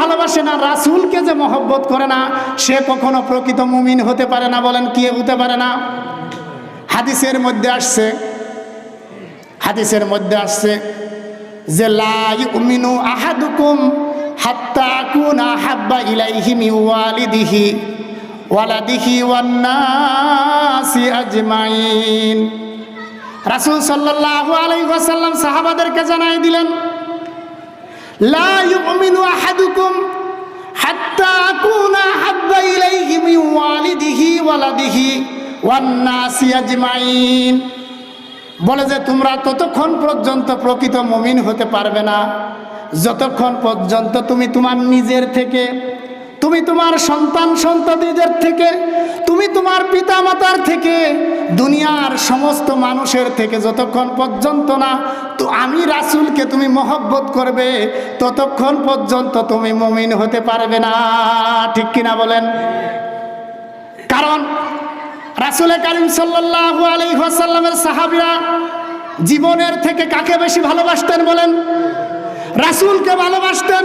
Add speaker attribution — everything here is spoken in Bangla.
Speaker 1: ভালোবাসে না, রাসূলকে যে মহব্বত করে না, সে কখনো প্রকৃত মুমিন হতে পারে না। বলেন কি হতে পারে না? হাদিসের মধ্যে আসছে যে লা ইউমিনু আহাদুকুম হাত্তা আকুনা হাব্বা ইলাইহি মিন ওয়ালিদিহি ওয়ালাদিহি ওয়ান নাসি আজমাইন। রাসূল সাল্লাল্লাহু আলাইহি ওয়াসাল্লাম সাহাবাদেরকে জানাই দিলেন, লা ইউমিনু আহাদুকুম হাত্তা আকুনা হাব্বা ইলাইহি মিন ওয়ালিদিহি ওয়ালাদিহি ওয়ান নাসি আজমাইন। বলে যে তোমরা ততক্ষণ পর্যন্ত প্রকৃত মুমিন হতে পারবে না যতক্ষণ পর্যন্ত তুমি তোমার নিজের থেকে, তুমি তোমার সন্তান সন্ততিদের থেকে, তুমি তোমার পিতা মাতার থেকে, দুনিয়ার সমস্ত মানুষের থেকে যতক্ষণ পর্যন্ত না তো আমি রাসূলকে তুমি মহব্বত করবে, ততক্ষণ পর্যন্ত তুমি মুমিন হতে পারবে না। ঠিক কিনা বলেন? কারণ রাসূল কারীম সাল্লাল্লাহু আলাইহি ওয়াসাল্লামের সাহাবীরা জীবনের থেকে কাকে বেশি ভালোবাসতেন বলেন? রাসূলকে ভালোবাসতেন।